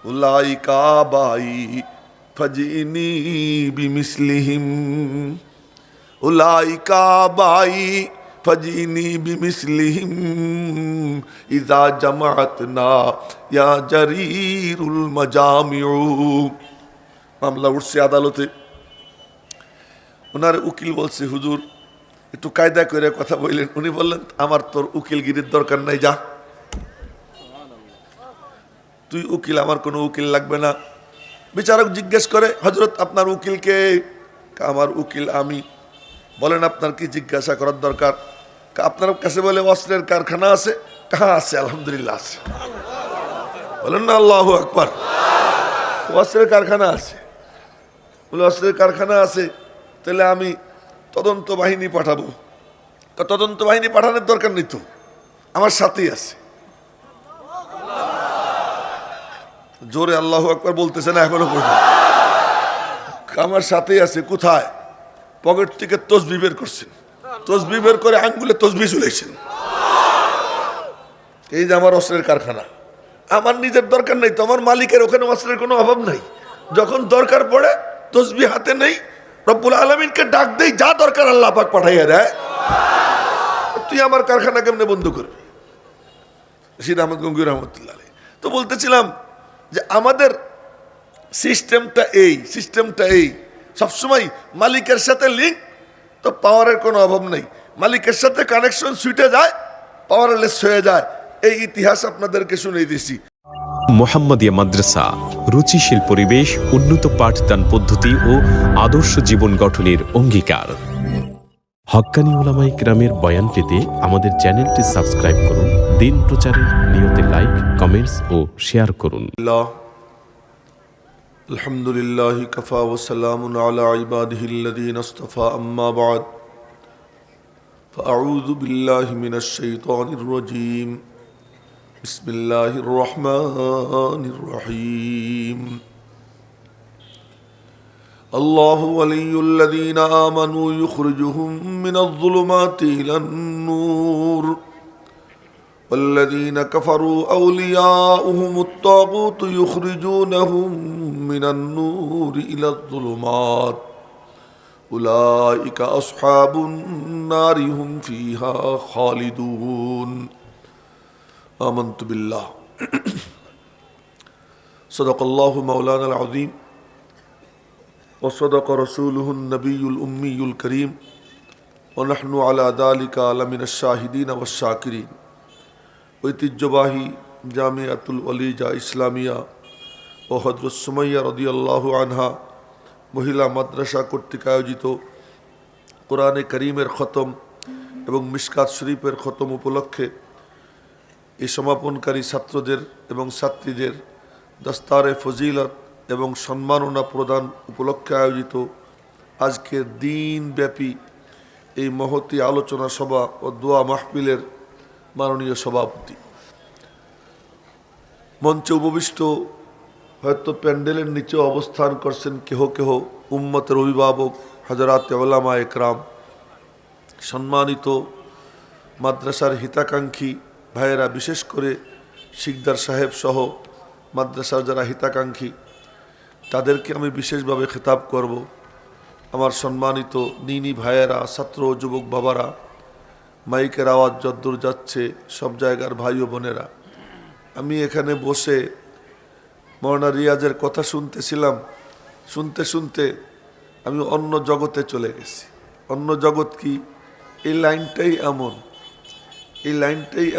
উলাইকা আবাই ফাজিনি বিমিসলিহিম, উলাইকা আবাই ফাজিনি বিমিসলিহিম ইযা জামাআতনা ইয়া জারীরুল মাজামিউ। মামলা উঠছে আদালতে, ওনার উকিল বলছে, হুজুর একটু কায়দা করে কথা বললেন। উনি বললেন, আমার তোর উকিলগিরির দরকার নাই, যা তুই উকিল, আমার কোনো উকিল লাগবে না। বিচারক জিজ্ঞেস করে, হযরত আপনার উকিলকে? আমার উকিল আমি। বলেন আপনার কি জিজ্ঞাসা করার দরকার? আপনার কাছে বলে অস্ত্রের কারখানা আছে? কাহা আছে? আলহামদুলিল্লাহ আছে। বলেন না আল্লাহু আকবার। অস্ত্রের কারখানা আছে। বলে অস্ত্রের কারখানা আছে, তাহলে আমি তদন্ত বাহিনী পাঠাবো। তদন্ত বাহিনী পাঠানোর দরকার নেই তো, আমার সাথেই আছে। জোরে আল্লাহু আকবার বলতেছে না এখনো পর্যন্ত? আমার সাথেই আছে। কোথায়? পকেট থেকে তসবি বের করছেন, তসবি বের করে আঙ্গুলে তসবি চলেছেন। এই যে আমার অস্ত্রের কারখানা। আমার নিজের দরকার নেই তো, আমার মালিকের ওখানে অস্ত্রের কোনো অভাব নাই। যখন দরকার পড়ে তসবি হাতে নেই, রব্বুল আলামিনকে ডাক দেই, যা দরকার আল্লাহ পাক পাঠাইয়া দেয়। তুই আমার কারখানা কেমনে বন্ধ করবি? রশিদ আহমদ গঙ্গুই রহমতুল্লাহ আলাইহি। তো বলতেছিলাম যে আমাদের সিস্টেমটা এই সবসময় মালিকের সাথে লিঙ্ক, তো পাওয়ারের কোনো অভাব নেই। মালিকের সাথে কানেকশন ছুটে যায়, পাওয়ারলেস হয়ে যায়। এই ইতিহাস আপনাদেরকে শুনিয়ে দিছি। মোহাম্মদিয়া মাদ্রাসা, রুচিশীল পরিবেশ, উন্নত পাঠদান পদ্ধতি ও আদর্শ জীবন গঠনের অঙ্গীকার। হক্কানি উলামায়ে কেরামের বয়ান পেতে আমাদের চ্যানেলটি সাবস্ক্রাইব করুন। দিন প্রচারের নিয়তে লাইক, কমেন্টস ও শেয়ার করুন। আলহামদুলিল্লাহ কাফা ওয়া সালামুন আলা ইবাদিহিল্লাযীনা ইসতাফা, আম্মা বা'দ। ফাআউযু বিল্লাহি মিনাশ শাইতানির রাজীম। বিসমিল্লাহির রহমানির রহিম। আল্লাহু ওয়ালিয়ুল্লাযীনা আমানু ইউখরিজুহুম মিনায-যুলুমাতি ইলান-নূর والذين كفروا أولياؤهم الطاغوت يخرجونهم من النور إلى الظلمات أولئك أصحاب النار هم فيها خالدون آمنت بالله صدق الله مولانا العظيم وصدق رسوله النبي الأمي الكريم ونحن على ذلك لمن الشاهدين والشاكرين। ঐতিহ্যবাহী জামিয়াতুল ওয়ালিজা ইসলামিয়া ও হযরত সুমাইয়া রাদিয়াল্লাহু আনহা মহিলা মাদ্রাসা কর্তৃক আয়োজিত কোরআনে করিমের খতম এবং মিশকাত শরীফের খতম উপলক্ষে এই সমাপনকারী ছাত্রদের এবং ছাত্রীদের দস্তারে ফজিলত এবং সম্মাননা প্রদান উপলক্ষে আয়োজিত আজকের দিনব্যাপী এই মহতী আলোচনা সভা ও দোয়া মাহফিলের মাননীয় সভাপতি, মঞ্চে উপবিষ্ট, হয়তো প্যান্ডেলের নিচে অবস্থান করছেন কেহ কেহ উম্মতের অভিভাবক হযরত উলামায়ে কেরাম, সম্মানিত মাদ্রাসার হিতাকাঙ্ক্ষী ভাইয়েরা, বিশেষ করে শিকদার সাহেব সহ মাদ্রাসার যারা হিতাকাঙ্ক্ষী, তাদেরকে আমি বিশেষভাবে খেতাব করব। আমার সম্মানিত দিনী ভাইয়েরা, ছাত্র ও যুবক বাবারা, মাইকের আওয়াজ যদ্দূর যাচ্ছে সব জায়গার ভাই ও বোনেরা, আমি এখানে বসে মওলানা রিয়াজের কথা শুনতেছিলাম। শুনতে শুনতে আমি অন্য জগতে চলে গেছি। অন্য জগৎ কি? এই লাইনটাই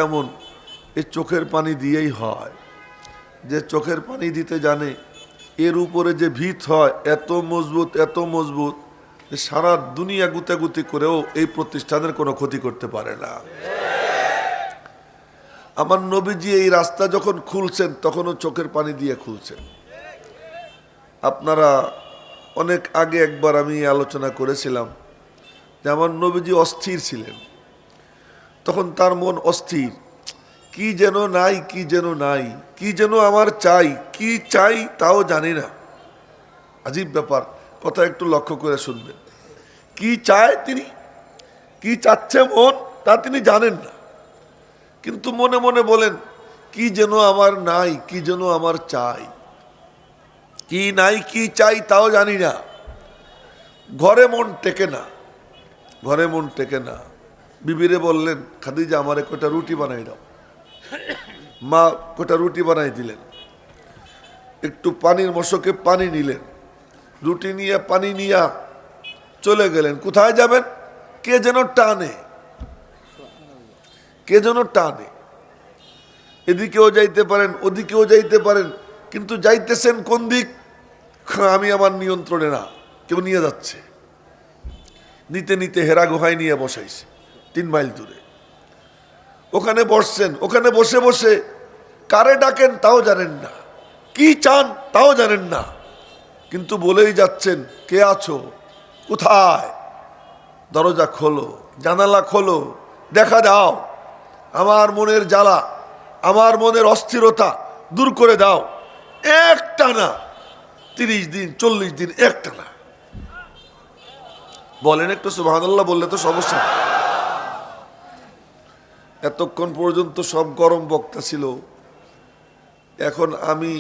এমন, এই চোখের পানি দিয়েই হয়। যে চোখের পানি দিতে জানে, এর উপরে যে ভিত হয় এত মজবুত যে সারা দুনিয়া গুতাগুতি করেও এই প্রতিষ্ঠানের কোনো ক্ষতি করতে পারে না। আমার নবীজি এই রাস্তা যখন খুলছেন তখনও চোখের পানি দিয়ে খুলছেন। আপনারা অনেক আগে একবার আমি আলোচনা করেছিলাম যে আমার নবীজি অস্থির ছিলেন, তখন তার মন অস্থির, কি যেন নাই, কি যেন আমার চাই, কি চাই তাও জানি না। আজীব ব্যাপার, কথা একটু লক্ষ্য করে শুনবেন। কি চায় তিনি, কি চাচ্ছে মন, তা তিনি জানেন না, কিন্তু মনে মনে বলেন কি যেন আমার নাই, কি যেন আমার চাই। কি নাই কি চাই তাও জানি না, ঘরে মন টেকে না, ঘরে মন টেকে না। বিবিরে বললেন, খাদিজা আমারে কটা রুটি বানাই দাও। মা কটা রুটি বানাই দিলেন, একটু পানির মশকে পানি নিলেন, রুটি নিয়ে পানি নিয়ে চলে গেলেন। কোথায় যাবেন? কে যেন টানে, কে যেন টানে। এদিকেও যাইতে পারেন, ওদিকেও যাইতে পারেন, কিন্তু যাইতেছেন কোন দিক আমি আমার নিয়ন্ত্রণে না, কেউ নিয়ে যাচ্ছে। নিতে নিতে হেরা গুহায় নিয়ে বসাইছে 3 মাইল দূরে। ওখানে বসছেন, ওখানে বসে বসে কারে ডাকেন তাও জানেন না, কি চান তাও জানেন না, কিন্তু বলেই যাচ্ছেন, কে আছো, কোথায়, দরজা খোলো, জানালা খোলো, দেখা দাও, আমার মনের জ্বালা, আমার মনের অস্থিরতা দূর করে দাও। একটানা 30 দিন 40 দিন একটানা। বলেন একটু সুবহানাল্লাহ বললে তো সমস্যা। এতক্ষণ পর্যন্ত সব গরম বক্তা ছিল, এখন আমি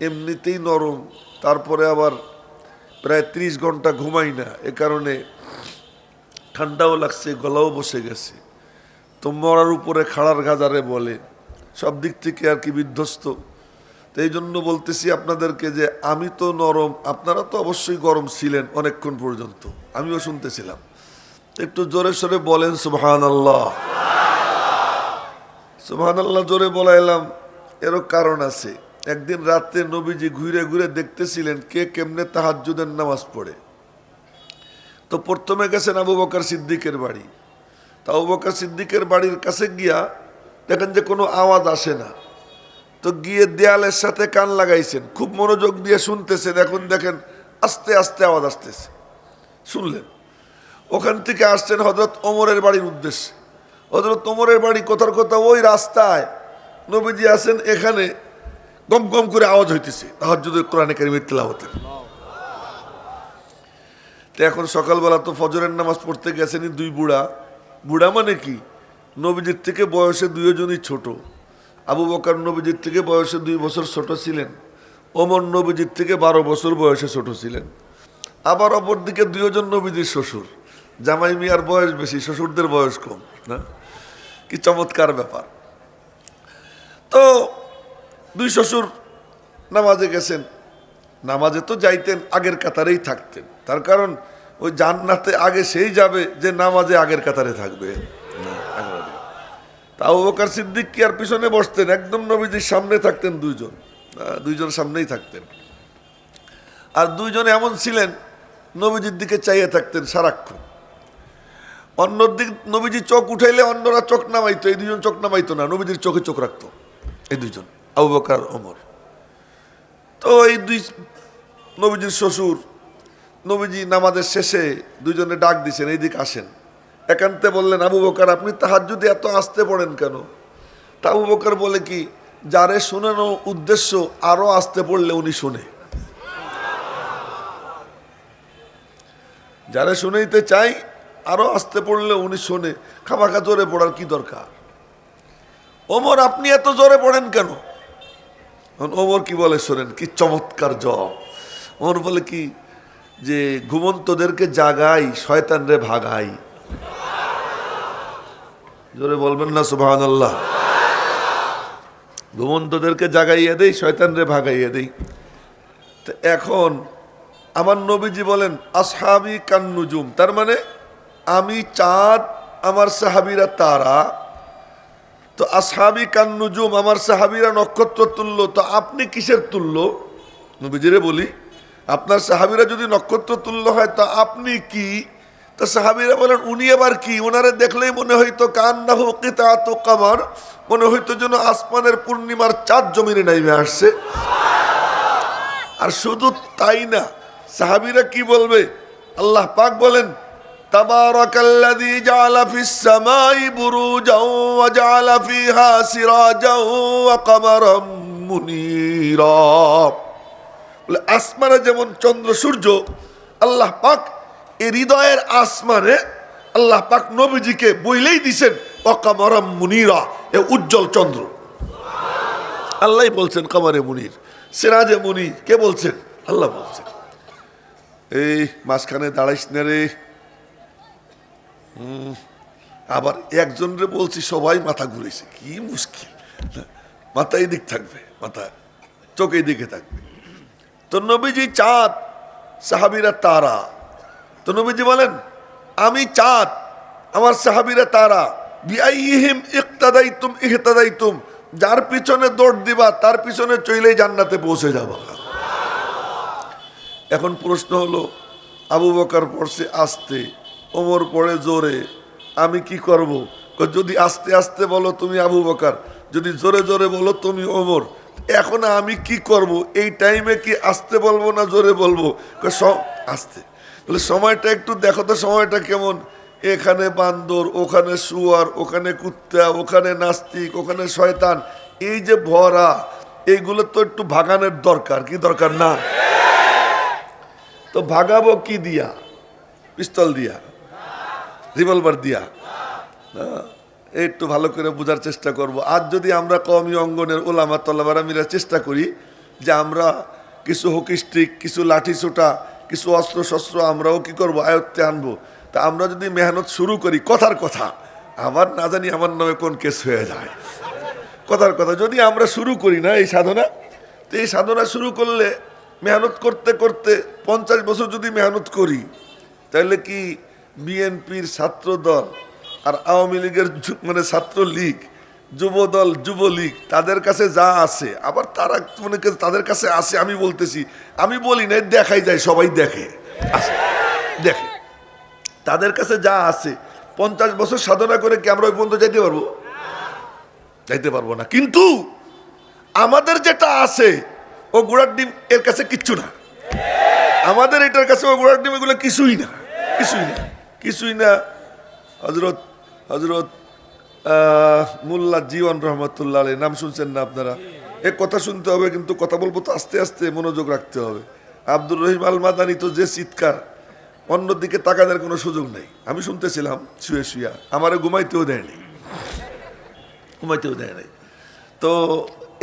এমনিতেই নরম, তারপরে আবার প্রায় 30 ঘন্টা ঘুমাই না, এ কারণে ঠান্ডাও লাগছে, গলাও বসে গেছে। তো মরার উপরে খাড়ার গাজারে বলে, সব দিক থেকে আর কি বিধ্বস্ত। তো এই জন্য বলতেছি আপনাদেরকে যে আমি তো নরম, আপনারা তো অবশ্যই গরম ছিলেন অনেকক্ষণ পর্যন্ত, আমিও শুনতেছিলাম। একটু জোরে সোরে বলেন সুবহানাল্লাহ। সুবহানাল্লাহ জোরে বলাইলাম, এরও কারণ আছে। একদিন রাতে নবীজি ঘুরে ঘুরে দেখতেছিলেন কে কেমনে তাহাজ্জুদের নামাজ পড়ে। তো প্রথমে গেছেন আবু বকর সিদ্দিকের বাড়ি। তা আবু বকর সিদ্দিকের বাড়ির কাছে গিয়া দেখেন যে কোনো আওয়াজ আসে না, তো গিয়ে দেয়ালের সাথে কান লাগাইছেন, খুব মনোযোগ দিয়ে শুনতেছেন। এখন দেখেন আস্তে আস্তে আওয়াজ আসতেছে, শুনলেন। ওখান থেকে আসছেন হযরত ওমরের বাড়ির উদ্দেশ্যে। হযরত ওমরের বাড়ি কথার কথা ওই রাস্তায়, নবীজি আছেন এখানে, গম গম করে আওয়াজ হইতেছে তাহাজ্জুদের কোরআনে কারীমের তিলাওয়াতের। তো এখন সকালবেলা তো ফজরের নামাজ পড়তে গেছেনই 2 বুড়া। বুড়া মানে কি, নবীজির থেকে বয়সে 2 জনই ছোট। আবু বকর নবীজির থেকে বয়সে 2 বছর ছোট ছিলেন, ওমর নবীজির থেকে 12 বছর বয়সে ছোট ছিলেন। আবার অপরদিকে 2 জন নবীজির শ্বশুর, জামাই মিয়ার বয়স বেশি, শ্বশুরদের বয়স কম, না? কি চমৎকার ব্যাপার। তো 2 শ্বশুর নামাজে গেছেন, নামাজে তো যাইতেন, আগের কাতারেই থাকতেন, তার কারণ ওই জান্নাতে আগে সেই যাবে যে নামাজে আগের কাতারে থাকবে। তা আবু বকর সিদ্দিক কি আর পিছনে বসতেন, একদম নবীজির সামনে থাকতেন। 2 জন, 2 জন সামনেই থাকতেন। আর 2 জন এমন ছিলেন নবীজির দিকে চাইয়ে থাকতেন সারাক্ষণ। অন্যর দিক নবীজি চোখ উঠাইলে অন্যরা চোখ নামাইতো, এই 2 জন চোখ নামাইতো না, নবীজির চোখে চোখ রাখতো এই 2 জন, আবু বকর ওমর। তো এই 2 নবীজির শ্বশুর, নবীজি নামাজের শেষে 2 জনে ডাক দিছেন, এই দিক আসেন। একান্তে বললেন, আবু বকর আপনি তাহাজ্জুদে এত আস্তে পড়েন কেন? তা আবু বকর বলে কি, যারে শোনানো উদ্দেশ্য আরো আস্তে পড়লে উনি শুনে, যারে শুনাইতে চাই আরো আস্তে পড়লে উনি শোনে, খামাখা জোরে পড়ার কি দরকার? ওমর আপনি এত জোরে পড়েন কেন? ওমর কি বলে শোনেন, কি চমৎকার জবাব। ওমর বলে কি, যে ঘুমন্তদেরকে জাগাই, শয়তানরে ভাগাই। জোরে বলবেন না সুবহানাল্লাহ। ঘুমন্তদেরকে জাগাইয়া দেই, শয়তানরে ভাগাইয়া দেই। তো এখন আমার নবীজি বলেন আসহাবি কান্নুজুম, তার মানে আমি চাঁদ, আমার সাহাবীরা তারা। তো আসহাবি কান্নুজুম, আমার সাহাবীরা নক্ষত্র তুল্য, তো আপনি কিসের তুল্য? নবীজিরে বলি, আপনার সাহাবীরা যদি নক্ষত্র তুল্য হয় তো আপনি কি? তো সাহাবীরা বলেন উনি আবার কি? ওনারে দেখলেই মনে হইতো কান্নাহু কিতাতু কামার, মনে হইতো যেন আসমানের পূর্ণিমার চাঁদ জমিনে নাইমে আসছে। আর শুধু তাই না, সাহাবীরা কি বলবে? আল্লাহ পাক বলেন তাবারাকাল্লাযী জাআলা ফিস সামাই বুরুজাও ওয়া জাআলা ফিহা সিরাজাও ওয়া কামারাম মুনীরা। বলে আসমানে যেমন চন্দ্র সূর্য, আল্লাহ পাক এই হৃদয়ের আসমানে আল্লাহ পাক নবীজিকে বইলেই দিছেন ওয়া কামারাম মুনীরা, এ উজ্জ্বল চন্দ্র। আল্লাহই বলছেন কামারে মুনীর, সিরাজে মুনীর। কে বলছেন? আল্লাহ বলছেন এই মাঝখানে দাঁড়াইস না রে। আবার একজনরে বলছি সবাই মাথা ঘুরেছে, কি মুশকিল, মাথা এই দিক থাকবে, মাথা চোখ এই দিকে থাকবে। তো নবীজি চাঁদ, সাহাবীরা তারা। তো নবীজি বলেন আমি চাঁদ, আমার সাহাবীরা তারা। বিআইহিম ইক্তাদাইতুম ইহতাদাইতুম, যার পিছনে দৌড় দিবা তার পিছনে চলেই জান্নাতে পৌঁছে যাবা। এখন প্রশ্ন হলো, আবু বকর পড়ছে আস্তে, ওমর পড়ে জোরে, আমি কি করব? যদি আস্তে আস্তে বলো তুমি আবু বকর, যদি জোরে জোরে বলো তুমি ওমর, এখন আমি কি করব? এই টাইমে কি আস্তে বলবো না জোরে বলবো? আস্তে। বলে সময়টা একটু দেখো তো, সময়টা কেমন, এখানে বান্দর, ওখানে শুয়ার, ওখানে কুত্তা, ওখানে নাস্তিক, ওখানে শয়তান, এই যে ভরা, এইগুলো তো একটু ভাগানোর দরকার, কি দরকার না? তো ভাগাবো কি দিয়া? পিস্তল দিয়া, রিভলভার দিয়া? একটু ভালো করে বোঝার চেষ্টা করব। আজ যদি আমরা কওমি অঙ্গনের ওলামা তলাবারা মিলে চেষ্টা করি যে আমরা কিছু হকি স্টিক, কিছু লাঠি ছোটা, কিছু অস্ত্র শস্ত্র আমরাও কি করব, আয়ত্তে আনবো, তা আমরা যদি মেহনত শুরু করি, কথার কথা, আবার না জানি আমার নামে কোন কেস হয়ে যায়, কথার কথা, যদি আমরা শুরু করি না এই সাধনা, তো এই সাধনা শুরু করলে মেহনত করতে করতে 50 বছর যদি মেহনত করি, তাহলে কি বিএনপির ছাত্র দল আর আওয়ামী লীগের মানে ছাত্র লীগ, যুব দল, যুবলীগ, তাদের কাছে যা আছে, আবার তারা মনে করে তাদের কাছে আছে, আমি বলতেছি, আমি বলি না, দেখাই যায়, সবাই দেখে, দেখে তাদের কাছে যা আছে, 50 বছর সাধনা করে কি আমরা ওই পর্যন্ত যাইতে পারবো? যাইতে পারবো না। কিন্তু আমাদের যেটা আছে ও গোড়ার ডিম, এর কাছে কিচ্ছু না। আমাদের এটার কাছে ও গোড়ার ডিম, এগুলো কিছুই না, কিছুই না, কিছুই না। হজরত হজরত মোল্লা জীবন রহমতুল্লাহ আলাইহি নাম শুনছেন না আপনারা? এ কথা শুনতে হবে, কিন্তু কথা বলবো তো আস্তে আস্তে, মনোযোগ রাখতে হবে। আব্দুর রহিম আল মাদানী তো যে চিৎকার, অন্যদিকে তাকানোর কোনো সুযোগ নেই। আমি শুনতেছিলাম শুয়ে শুয়া, আমারে ঘুমাইতেও দেয়নি, ঘুমাইতেও দেয় নাই। তো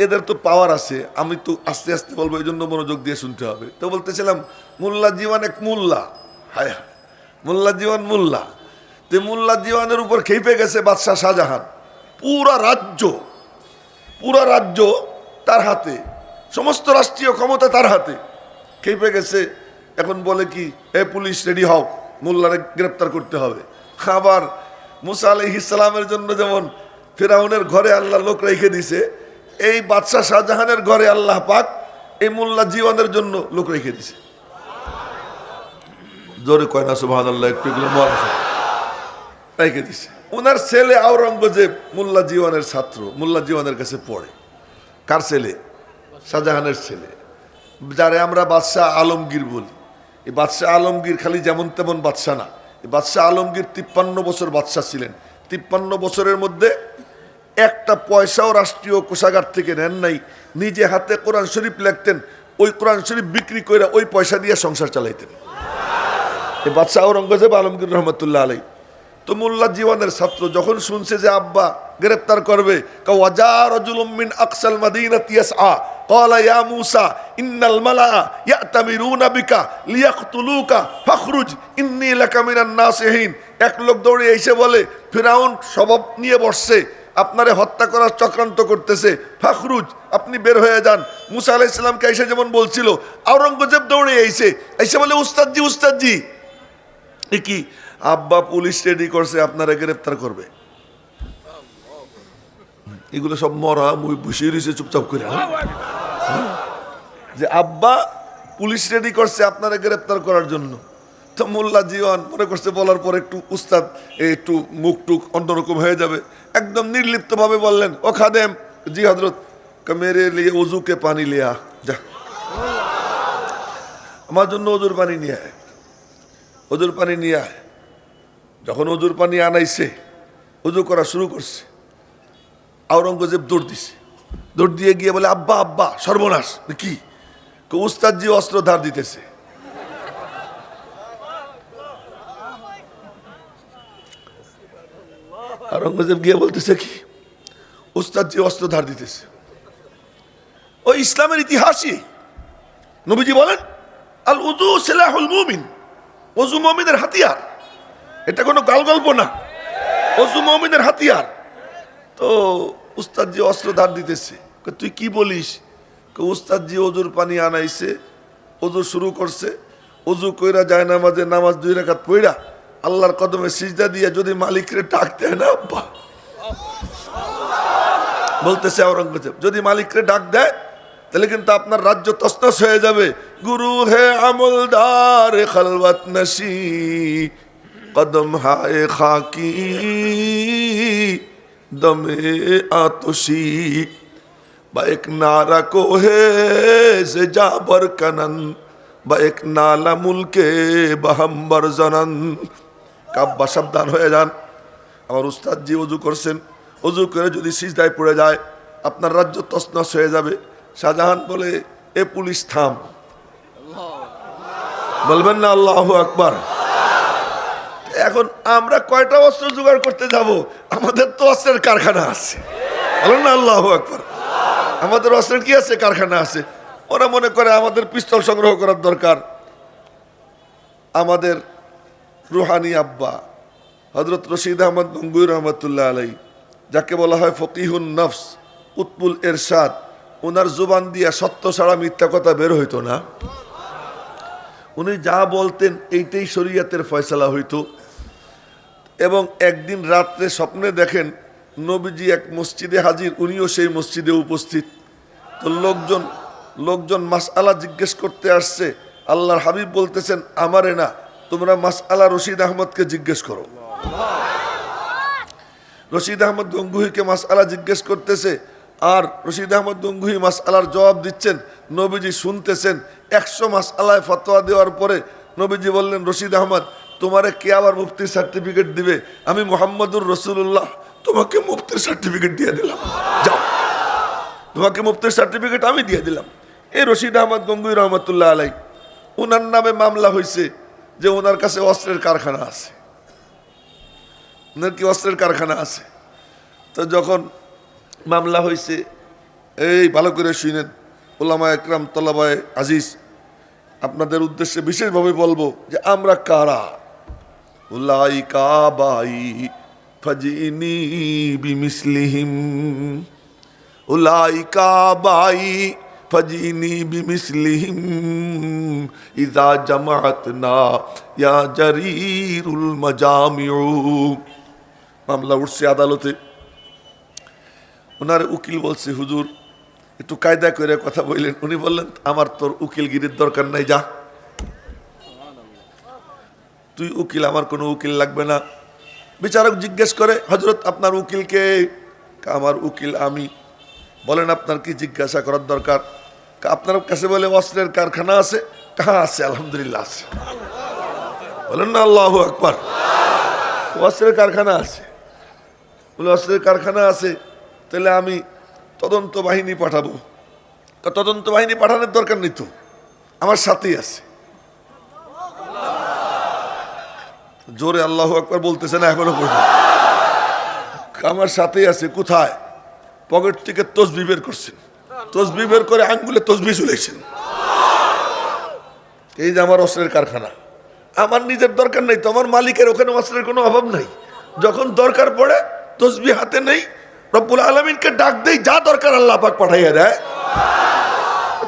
এদের তো পাওয়ার আছে, আমি তো আস্তে আস্তে বলবো, এই জন্য মনোযোগ দিয়ে শুনতে হবে। তো বলতেছিলাম মোল্লা জীবন এক মোল্লা, হায় হায়, মোল্লা জীবন মোল্লা। তো মোল্লা জীবনের উপর খেপে গেছে বাদশাহ শাহজাহান। পুরা রাজ্য তার হাতে, সমস্ত রাষ্ট্রীয় ক্ষমতা তার হাতে, খেপে গেছে। এখন বলে কি, এ পুলিশ রেডি হও, মোল্লারে গ্রেপ্তার করতে হবে। আবার মুসা আলাইহিস সালামের জন্য যেমন ফিরাউনের ঘরে আল্লাহ লোক রেখে দিছে, এই বাদশাহ শাহজাহানের ঘরে আল্লাহ পাক এই মোল্লা জীবনের জন্য লোক রেখে দিছে। জোরে কয় না সুবহানাল্লাহ? একটু রেখে দিছে। ওনার ছেলে আওরঙ্গজেব মোল্লা জীবনের ছাত্র, মোল্লা জীবনের কাছে পড়ে। কার ছেলে? শাহজাহানের ছেলে, যারে আমরা বাদশাহ আলমগীর বলি। এই বাদশাহ আলমগীর খালি যেমন তেমন বাদশাহ না, এই বাদশাহ আলমগীর 53 বছর বাদশাহ ছিলেন। 53 বছরের মধ্যে একটা পয়সাও রাষ্ট্রীয় কোষাগার থেকে নেন নাই। নিজে হাতে কোরআন শরীফ লিখতেন, ওই কোরআন শরীফ বিক্রি করে ওই পয়সা দিয়ে সংসার চালাইতেন। এই বাদশাহ আওরঙ্গজেব আলমগীর রহমতুল্লাহ আলাইহি। তো মোল্লা জীবনের ছাত্র যখন শুনছে যে আব্বা গ্রেপ্তার করবে, ওয়াজা রাজুলুম মিন আকসাল মাদিনাতি ইয়াসআ ক্বালা ইয়া মূসা ইন্নাল মালা ইয়াতামিরুনা বিকা লিয়াকতুলুকা ফাখরুজ ইন্নী লাকা মিনান নাসিহিন। এক লোক দৌড়ে এসে বলে, ফিরাউন স্বভাব নিয়ে বসছে, আপনারে হত্যা করার চক্রান্ত করতেছে, ফাখরুজ, আপনি বের হয়ে যান। মূসা আলাইহিস সালামকে এসে যেমন বলছিল, আওরঙ্গজেব দৌড়ে এসে বলে, উস্তাদজি উস্তাদজি, এ কি আব্বা পুলিশ রেডি করছে, আপনারা গ্রেপ্তার করবে। এগুলো সব মরা বসে রয়েছে চুপচাপ করে, যে আব্বা পুলিশ রেডি করছে আপনারা গ্রেপ্তার করার জন্য। তো মোল্লা জীবন মনে করছে বলার পর একটু উস্তাদ একটু মুখ টুক অন্যরকম হয়ে যাবে, একদম নির্লিপ্তভাবে বললেন, ও খাদেম, জি হজরত, মেরে লিয়ে ওজুকে পানি লিয়া যা, আমার জন্য ওজুর পানি নিয়ে আয়, ওজুর পানি নিয়ে আয়। যখন ওজুর পানি আনাইছে, ওজু করা শুরু করছে, আওরঙ্গজেব দৌড় দিছে। দৌড় দিয়ে গিয়ে বলে, আব্বা আব্বা সর্বনাশ। কি? উস্তাদজি অস্ত্র ধার দিতেছে। আওরঙ্গজেব গিয়ে বলতেছে কি, উস্তাদজি অস্ত্র ধার দিতেছে। ওই ইসলামের ইতিহাসই নবীজি বলেন আল উযু সিলাহুল মুমিন, ওযু মুমিনের হাতিয়ার। এটা কোনো গল্প না, ওযু মুমিনের হাতিয়ার। তো উস্তাদজি অস্ত্র ধার দিতেছে, তুই কি বলিস? উস্তাদজি ওযুর পানি আনাইছে, ওযু শুরু করছে, ওযু কইরা যায় নামাজে নামাজ 2 রাকাত পড়া আল্লাহর কদমে সিজদা দিয়ে যদি মালিকরে ডাক দেয় না, বলতেছে আওরঙ্গজেব, যদি মালিকরে ডাক দেয় তাহলে কিন্তু আপনার রাজ্য তছনছ হয়ে যাবে। গুরু হে আমলদার খলবত নশি, কদম হায় খাকি দমে আতশি, বা এক নারা কোহে সে জাবর কানন, বা এক নালা মুলকে বাহাম্বর জানান। কাব্বা সাবধান হয়ে যান। আমার উস্তাদজি ওযু করছেন, ওযু করে যদি সিজদায় পড়ে যায় আপনার রাজ্য তছনছ হয়ে যাবে। শাহজাহান বলে, এ পুলিশ থাম। বলবেন না আল্লাহু আকবার? এখন আমরা কয়টা অস্ত্র জোগাড় করতে যাব? আমাদের তো অস্ত্রের কারখানা আছে। বলেন না আল্লাহু আকবার? আমাদের অস্ত্রের কি আছে? কারখানা আছে। ওরা মনে করে আমাদের পিস্তল সংগ্রহ করার দরকার। আমাদের রুহানি আব্বা হযরত রশিদ আহমদ গঙ্গুই রহমতুল্লাহ আলাইহি, যাকে বলা হয় ফকিহুন নফস, উতবুল এরশাদ, ওনার জুবান দিয়া সত্য ছাড়া মিথ্যা কথা বের হইতো না। উনি যা বলতেন এইটাই শরীয়তের ফয়সালা হইতো। এবং একদিন রাত্রে স্বপ্নে দেখেন নবীজি এক মসজিদে হাজির, উনিও সেই মসজিদে উপস্থিত। তো লোকজন মাসআলা জিজ্ঞেস করতে আসছে। আল্লাহর হাবিব বলতেছেন, আমারে না, তোমরা মাসআলা রশিদ আহমদকে জিজ্ঞেস করো। রশিদ আহমদ গঙ্গুহিকে মাসআলা জিজ্ঞেস করতেছে, আর রশিদ আহমদ গঙ্গুহি মাসআলার জবাব দিচ্ছেন, নবীজি শুনতেছেন। 100 মাসআলায় ফতোয়া দেওয়ার পরে নবীজি বললেন, রশিদ আহমদ, তোমারে কে আবার মুফতির সার্টিফিকেট দিবে? আমি মুহাম্মদুর রাসূলুল্লাহ তোমাকে মুফতির সার্টিফিকেট দিয়ে দিলাম, যাও, তোমাকে মুফতির সার্টিফিকেট আমি দিয়ে দিলাম। এই রশিদ আহমদ গঙ্গুই রহমতুল্লাহ আলাইহি, ওনার নামে মামলা হয়েছে যে ওনার কাছে অস্ত্রের কারখানা আছে। ওনার কি অস্ত্রের কারখানা আছে? তো যখন মামলা হয়েছে, এই ভালো করে শুনেন ওলামা একরাম, তলাবায়ে আজিজ, আপনাদের উদ্দেশ্যে বিশেষভাবে বলবো যে আমরা কারা। উলাইকা বাই ফাজিনি বিমিসলিহিম, উলাইকা বাই ফাজিনি বিমিসলিহিম ইযা জামাআতনা ইয়া জারিরুল মাজামিউ। মামলা উঠছে আদালতে। ওনার উকিল বলছে, হুজুর একটু কায়দা করে কথা বললেন। উনি বললেন, আমার তোর উকিলগিরির দরকার নাই, যা, তুই উকিল, আমার কোনো উকিল লাগবে না। বিচারক জিজ্ঞেস করে, হযরত আপনার উকিলকে? আমার উকিল আমি। বলেন আপনার কি জিজ্ঞাসা করার দরকার? আপনার কাছে বলে অস্ত্রের কারখানা আছে? কাহা আছে? আলহামদুলিল্লাহ আছে। বলেন না আল্লাহু আকবার? অস্ত্রের কারখানা আছে। বলে অস্ত্রের কারখানা আছে, তাহলে আমি তদন্ত বাহিনী পাঠাবো। তদন্ত বাহিনী পাঠানোর দরকার নেই তো, আমার সাথেই আছে। জোরে আল্লাহু আকবার বলতেছে না এখনো পর্যন্ত? আমার সাথেই আছে। কোথায়? পকেট থেকে তসবিহ বের করছেন, তসবিহ বের করে আঙ্গুলে তসবিহ ঝুলাইছেন। এই যে আমার অস্ত্রের কারখানা। আমার নিজের দরকার নেই তো, আমার মালিকের ওখানে অস্ত্রের কোনো অভাব নাই। যখন দরকার পড়ে তসবিহ হাতে নেই, রব্বুল আলামিনকে ডাক দেই, যা দরকার আল্লাহ পাক পাঠাইয়া দেয়।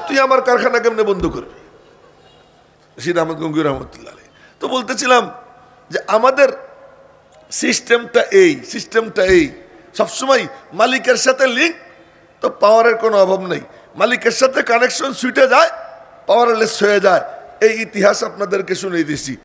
তুই আমার কারখানা কেমনে বন্ধ করবি? রশিদ আহমদ গঙ্গুই রহমতুল্লাহ আলাইহি। তো বলতেছিলাম যে আমাদের সিস্টেমটা এই সবসময় মালিকের সাথে লিঙ্ক, তো পাওয়ারের কোনো অভাব নেই। মালিকের সাথে কানেকশন ছুটে যায়, পাওয়ারলেস হয়ে যায়। এই ইতিহাস আপনাদেরকে শুনিয়ে দিছি।